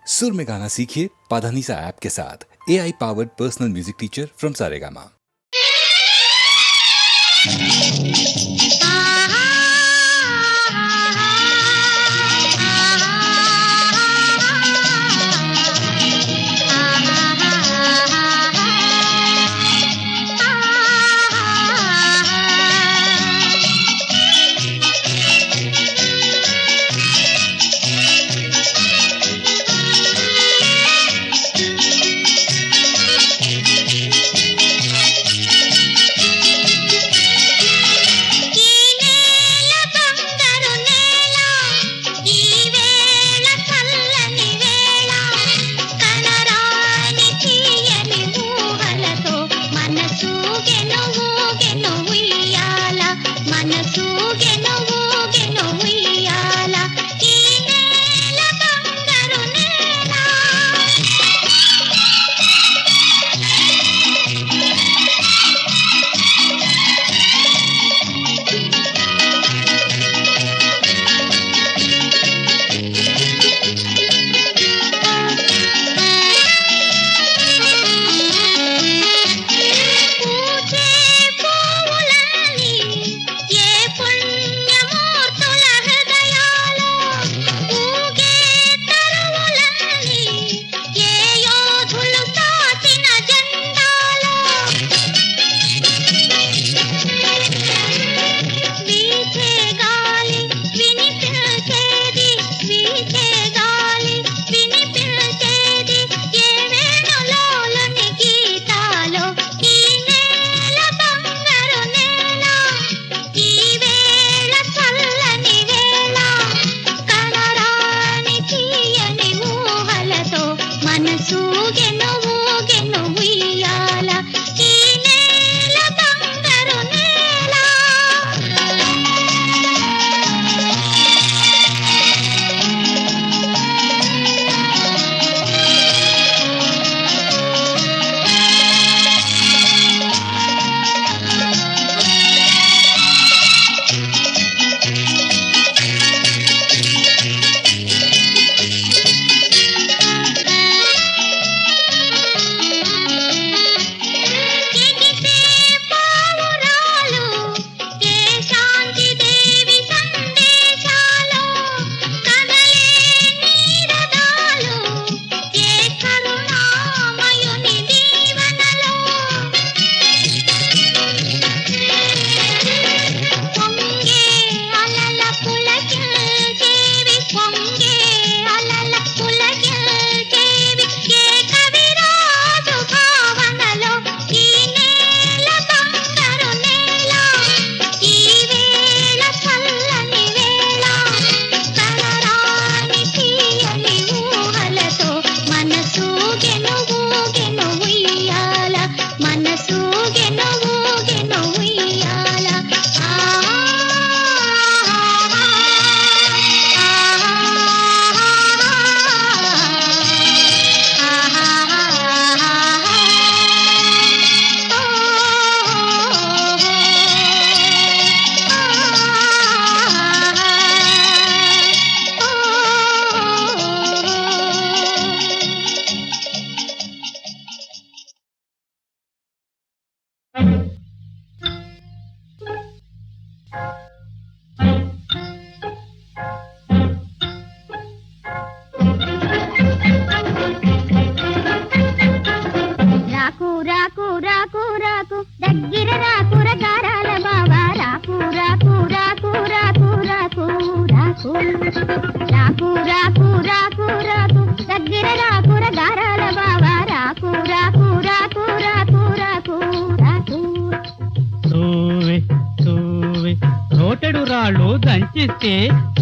सुर में गाना सीखिए पाधानीसा ऐप के साथ। AI powered personal music teacher from Saregama.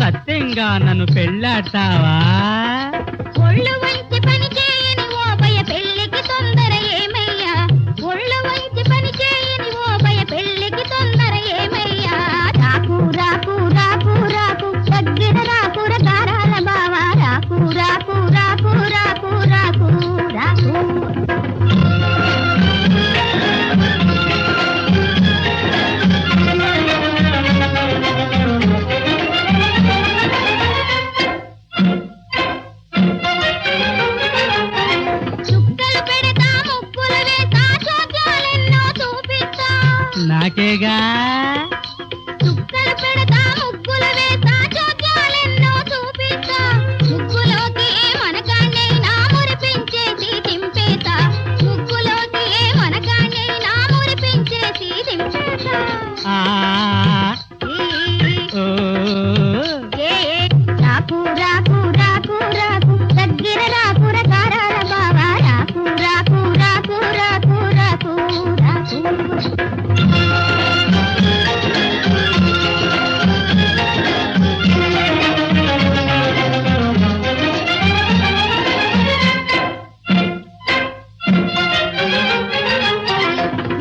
సత్యంగా నన్ను పెళ్ళాడతావా? ఒళ్ళు వంచి పని చేయని ఓ భయ పెళ్ళికి తొందర ఏమయ్యా? ఒళ్ళు వంచి పని చేయని ఓ భయ పెళ్ళికి తొందర ఏమయ్యా? రాకు రాకు రాకు రాకు దగ్గర రాకుర గారాల బావా రాకు రాకు రాకు రాకు రాకు రాకు నాకేగా చుక్కలు పెడతా ముగ్గులు వేస్తా చోద్యాలెన్నో చూపిస్తా ముగ్గులోకి మనకాన్నైనా మురిపించేసి దింపేస్తా ముగ్గులోకి మనకాన్నైనా మురిపించేసి దింపేస్తా ఆ ఓ రాకు రాకు రాకు రాకు దగ్గర రాకుర కారాల బావా రాకు రాకు రాకు రాకు రాకు రాకు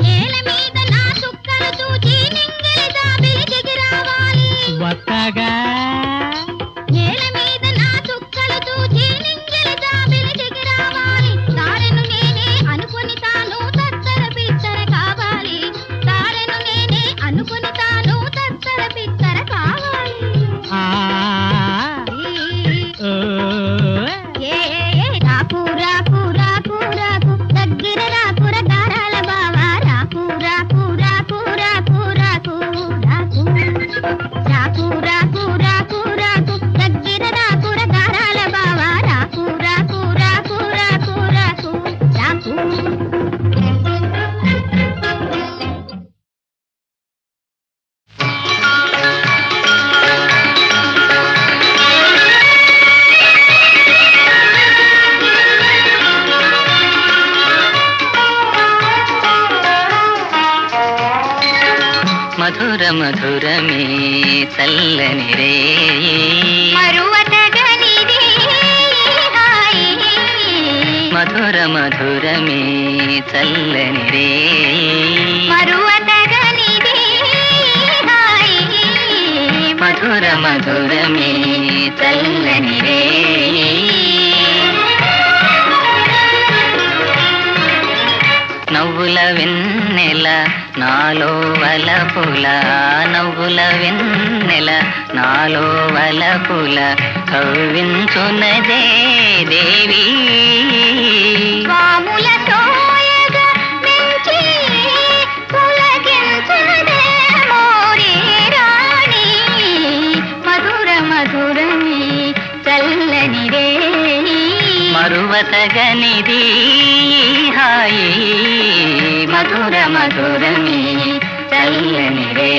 నేల మీద నా చుక్కలు చూచి నింగిలి జాబిలి దిగి రావాలి వత్తగా నేల మీద నా చుక్కలు చూచి నింగిలి జాబిలి దిగి రావాలి తారెను నేనే అనుకుని తాను తత్తర పిత్తర కావాలి తారెను నేనే అనుకుని తాను తత్తర పిత్తర కావాలి ఆ ఓ రాకు రాకు రాకు రాకు దగ్గర రాకుర గారాల బావా రాకు రాకు రాకు రాకు రాకు రాకు రాకు రాకు రాకు రాకు దగ్గర రాకుర గారాల బావా రాకు రాకు రాకు రాకు రాకు రాకు మధుర మధురమే చల్లని రే మరువతగనిది హాయి మధుర మధురమే చల్లని రే మరువతగనిది హాయి మధుర మధురమే చల్లని రే నవ్వుల వెన్నెల నాలో వలపుల నవ్వుల వెన్నెల నాలో వలపుల కవ్వించునదే దేవి స్వాముల తోయగా మించి పులకించునదే మోరి రాణి మధుర మధురని చల్లని రే మరువతగనిది హాయి మధుర మధురమే చల్లని రే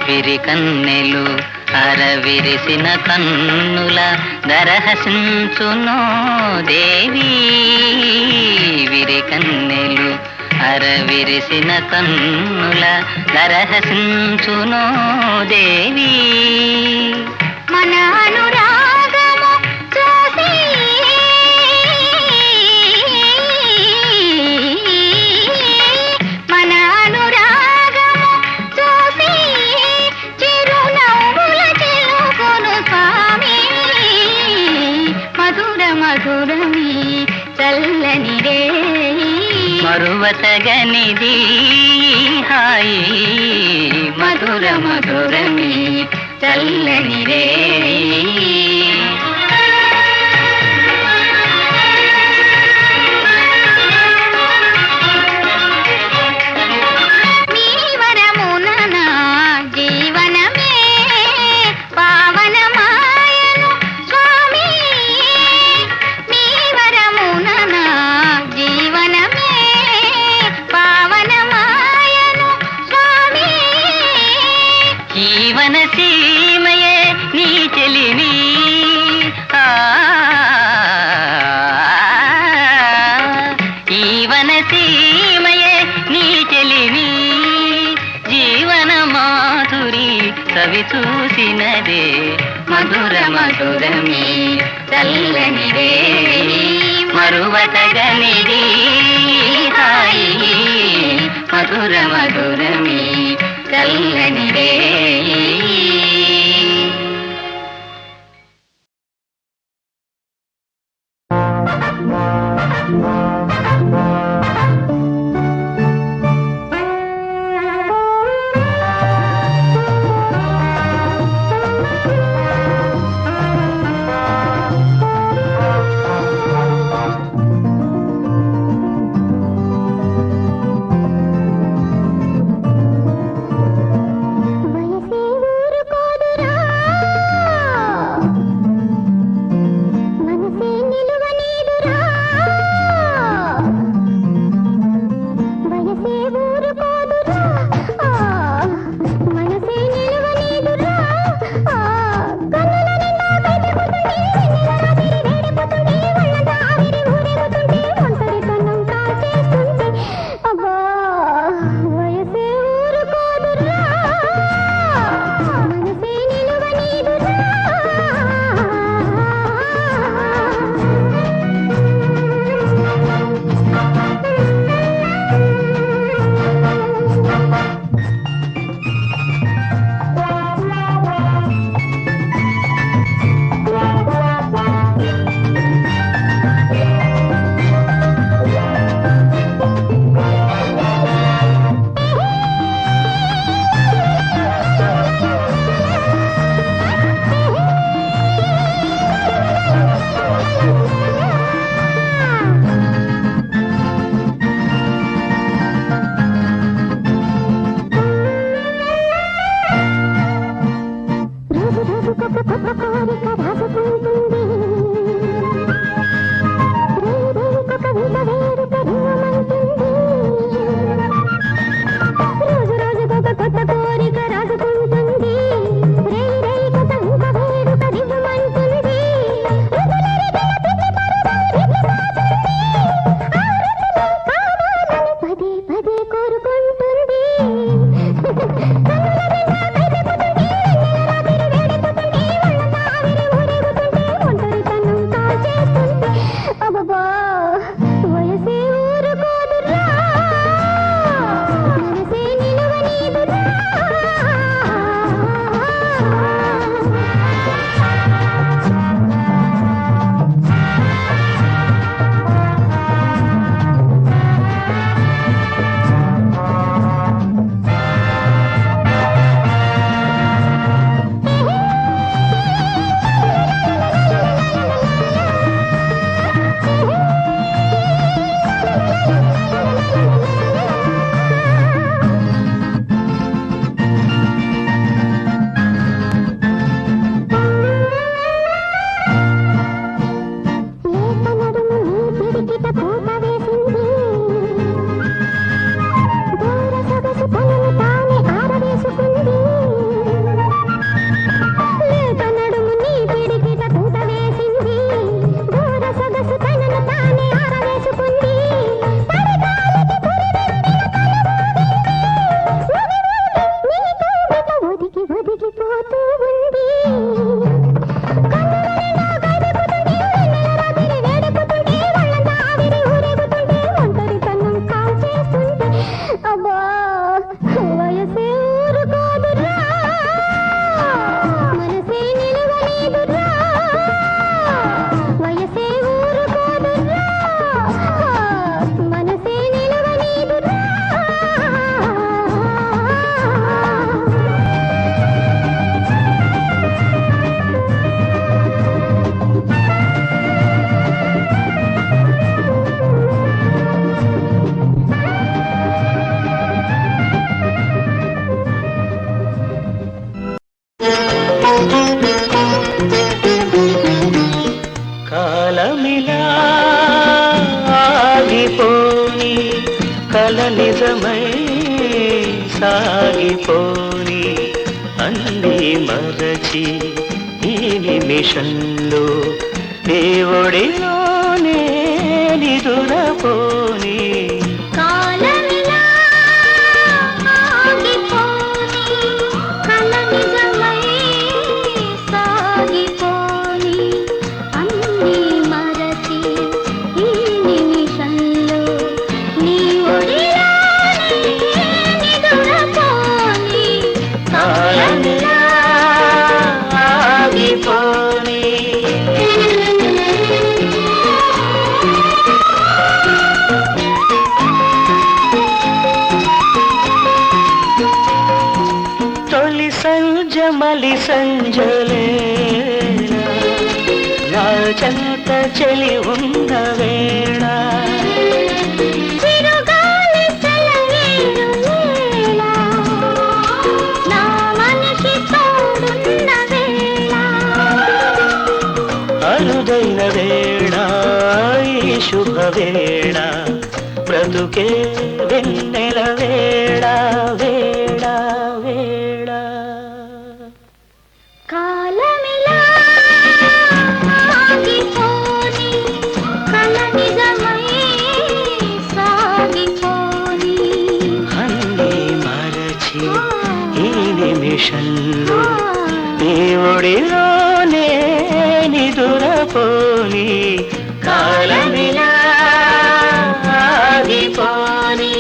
విరి కన్నెలు అరవిరిసిన కన్నుల దరహసించునో దేవి విరి కన్నెలు అరవిరిసిన కన్నుల దరహసించునో దేవి మన అనురాగము చూసి మన అనురాగము చూసి చిరునవ్వుల చిలుకును స్వామి మధుర మధురమి చల్లని రే మరువతగనిది హాయి మధుర మధురమే చల్లని రే మీ వరమున జీవనమే పావనమాయను స్వామి మీ వరమున జీవనమే పావనమాయను స్వామి జీవన సీమయే నీ చెలిని జీవన సీమయే నీ చెలిని జీవన మాధురి కవి చూసినదే మధుర మధురమే చల్లని రే మరువతగనిది హాయి మధుర మధురమే చల్లని రే నిజమై సాగిపోని అన్నీ మరచి ఈ నిమిషంలో దేవుడిలోనే నిదురపోని కాలమిలా ఆగిపోని కల నిజమై సాగిపోని అన్నీ మరచి ఈ నిమిషంలో నీ ఒడిలోనే నిదురపోని కాలమిలా ఆగిపోని తొలి సంజమలి సంజలేనా నా చెంత చెలి ఉన్న వేళ చిరుగాలి సెలయేరులేలా నా మనిషి తోడున్న వేళ అరుదైన వేళ ఈ శుభ వేళ బ్రతుకే వెన్నెల వేళ వేళ వేళ కాలమిలా ఆగిపోని కల నిజమై సాగిపోని అన్నీ మరచి ఈ నిమిషంలో దేవుడిలోనే నిదురపోని కాలమిలా ఆగిపోని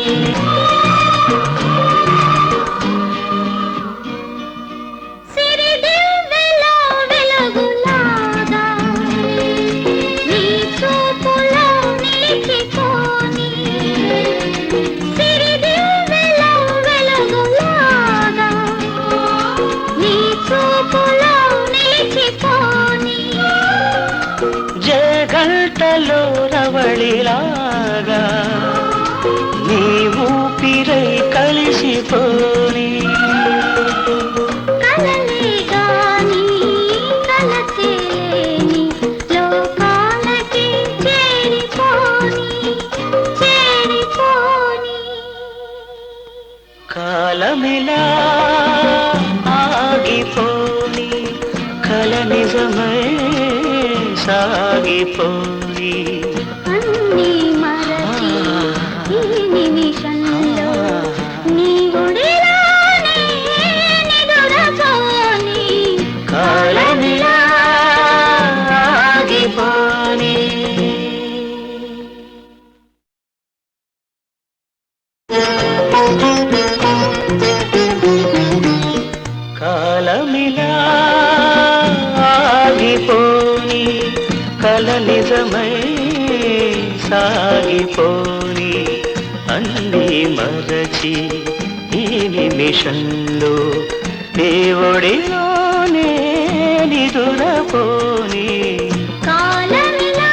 సిరిదివ్వెలో వెలుగులాగా నీ చూపులో నిలిచిపోని సిరిదివ్వెలో వెలుగులాగా నీ చూపులో నిలిచిపోని జగల్టలో రవళిలాగా నీ ఊపిరై కలిసిపోని కలలే గాని కలసేలేని లోకాలకి చేరిపోని చేరిపోని కాలమిలా ఆగిపోని కల నిజమై సాగిపోని అన్నీ మరచి ఈ నిమిషంలో నీ ఒడిలోనే నిదురపోని కాలమిలా ఆగిపోని కాలమిలా ఆగిపోని కల నిజమై సాగిపోని అన్నీ మరచి ఈ నిమిషంలో దేవుడిలోనే నిదురపోని కాలమిలా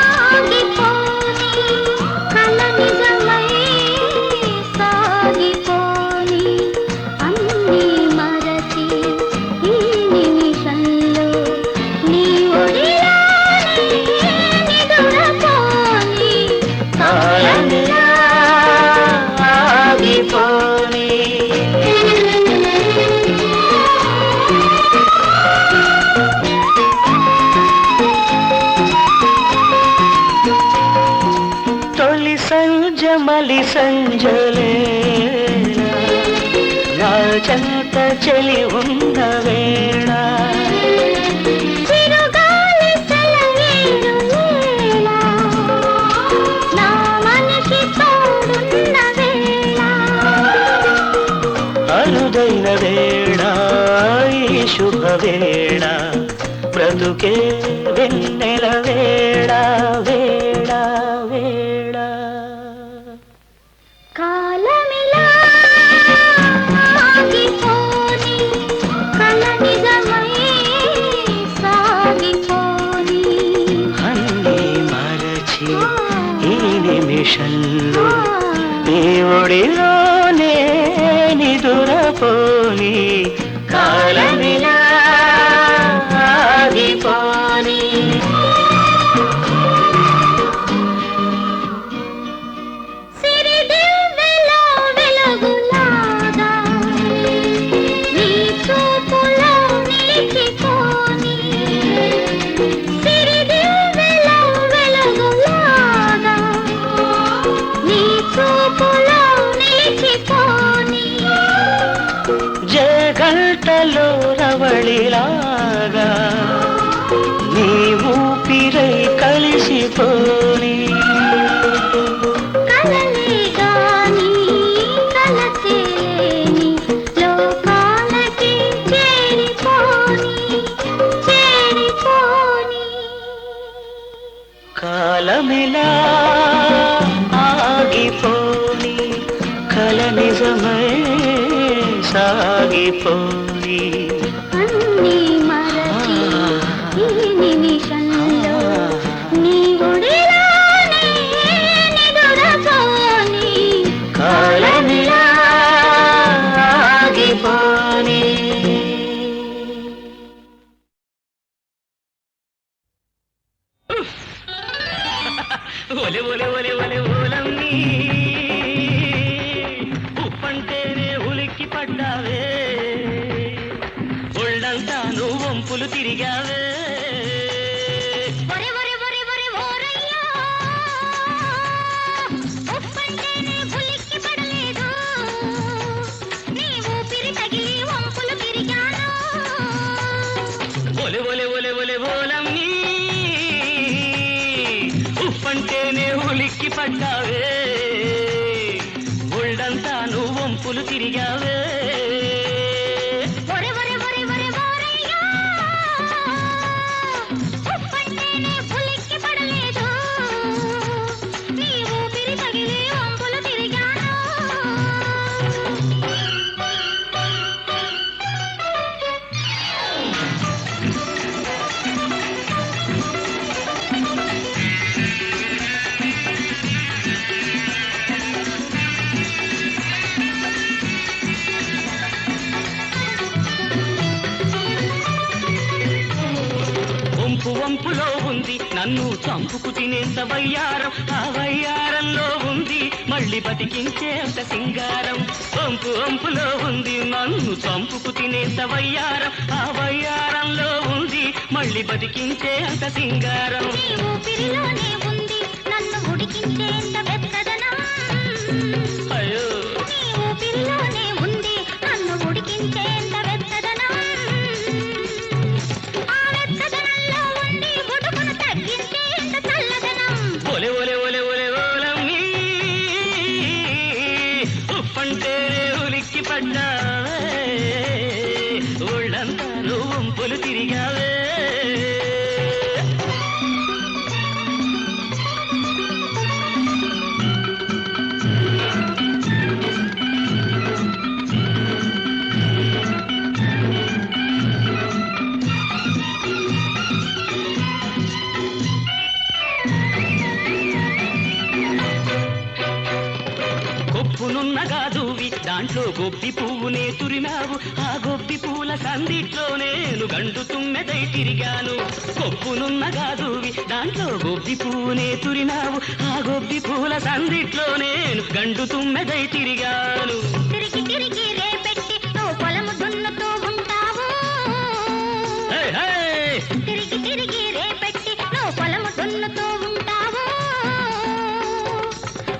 ఆగిపోని కల నిజమై సాగిపోని అన్నీ మరచి ఈ నిమిషంలో నీ ఒడిలోనే నిదురపోని కాలమిలా ఆగిపోని తొలి సంజమలి సంజలేనా నా చెంత చెలి ఉన్న వేళ చిరుగాలి సెలయేరులేలా నా మనిషి తోడున్న వేళ అరుదైన వేళ ఈ శుభ వేళ బ్రతుకే వెన్నెల వేళ వేళ వేళ కాలమిలా ఆగిపోని కల నిజమై సాగిపోని అన్నీ మరచి ఈ నిమిషంలో దేవుడిలోనే నిదురపోని కాలమిలా ఆగిపోని సి కలలో రవళిలాగా నీ ఊపిరై కలిసిపోని కలలే గాని కలసేని లోకాలకి చేరిపోని కాలమిలా ఆగిపోని కల నిజమై సాగిపోని అన్నీ మరచి ఈ నిమిషంలో నీ ఒడిలోనే నిదురపోని కాలమిలా ఆగిపోని ఒలే ఒలే ఒలే ఒలే ఓలమ్మి ఉప్పంటేనే ఉలిక్కి పడ్డావే ఒళ్ళంతా నువ్వు వంపులు తిరిగావే ఒరే ఒరే ఒరే ఒరే ఓరయ్యా ఉప్పంటేనే ఉలిక్కి పడలేదు నీ ఊపిరి తగిలి వంపులు తిరిగాను ఒలే ఒలే ఒలే ఒలే ఓలమ్మి ఉప్పంటేనే ఉలిక్కి పడ్డావే ఒళ్ళంతా నువ్వు వంపులు తిరిగావే ఒరే ఒరే ఒరే ఒరే ఓరయ్యా ఉప్పంటేనే ఉలిక్కి పడలేదు నీ ఊపిరి తగిలి వంపులు తిరిగాను వంపు వంపులో ఉంది నన్ను చంపుకు తినేంత వయ్యారం ఆ వయ్యారంలో ఉంది మళ్ళీ బతికించేంత సింగారం వంపు వంపులో ఉంది నన్ను చంపుకు తినేంత వయ్యారం ఆ వయ్యారంలో ఉంది మళ్ళీ బతికించేంత సింగారం నీ ఊపిరిలోనే ఉంది నన్ను ఉడికించేంత వెచ్చదనం అయ్యో నీ ఊపిరిలోనే ఉంది నన్ను ఉడికించేంత వెచ్చదనం ఆ వెచ్చదనంలో ఉండి ఉడుకును తగ్గించేంత చల్లదనం ఒలే ఒలే ఒలే ఒలే ఓలమ్మి ఉప్పంటేనే ఉలిక్కి పడ్డావే ఒళ్ళంతా నువ్వు వంపులు తిరిగావే కొప్పునున్నగా దూవి దాంట్లో గొబ్బి పువ్వునే తురిమావు ఆ గొబ్బి పూల సందిట్లో నేను గండు తుమ్మెదై తిరిగాను కొప్పునున్నగా దూవి దాంట్లో గొబ్బి పువ్వునే తురిమావు ఆ గొబ్బి పూల సందిట్లో నేను గండు తుమ్మెదై తిరిగాను తిరిగి తిరిగి రేపెట్టి నువ్వు పొలము దున్నుతూ ఉంటావు హే, హే! తిరిగి తిరిగి రేపెట్టి నువ్వు పొలము దున్నుతూ ఉంటావు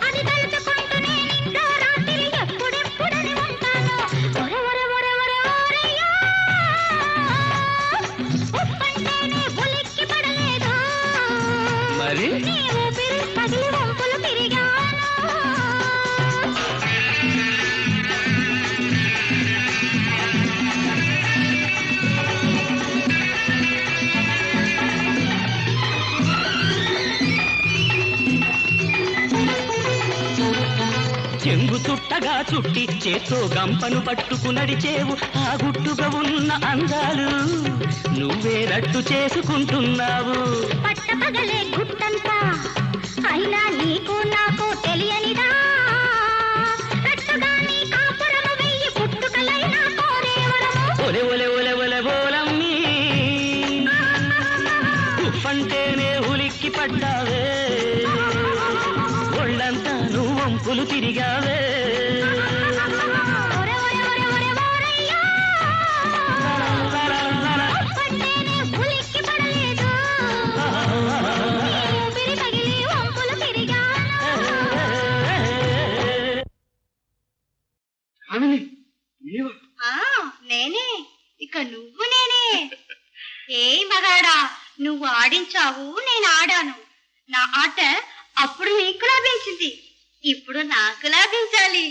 అది తలుచుకుంటూనే నిండా రాత్రి ఎప్పుడెప్పుడని ఉంటాను ఒరే ఒరే ఒరే ఒరే ఓరయ్యా ఉప్పంటేనే ఉలిక్కి పడలేదు మరి నీ ఊపిరి తగిలి వంపులు తిరిగాను చెంగు చుట్టగా చుట్టి చేత్తో గంపను పట్టుకు నడిచేవు ఆ గుట్టుగా ఉన్న అందాలు నువ్వే రట్టు చేసుకుంటున్నావు పట్టపగలే గుట్టంతా అయినా నీకు నాకు తెలియనిదా రట్టుగా నీ కాపురము వెయ్యి పుట్టుకలైనా కోరేవరము ఒలే ఒలే ఒలే ఒలే ఓలమ్మి ఉప్పంటేనే ఉలిక్కి పడ్డావే ఒళ్ళంతా నువ్వు వంపులు తిరిగావే ఒరే ఒరే ఒరే ఒరే ఓరయ్యా ఉప్పంటేనే ఉలిక్కి పడలేదు నీ ఊపిరి తగిలి వంపులు తిరిగాను నేనే ఇక నువ్వు నేనే. ఏ మగాడా, నువ్వు ఆడించావు, నేను ఆడాను. నా ఆట అప్పుడు నీకు లాభించింది, ఇప్పుడు నాకు లాభించాలి.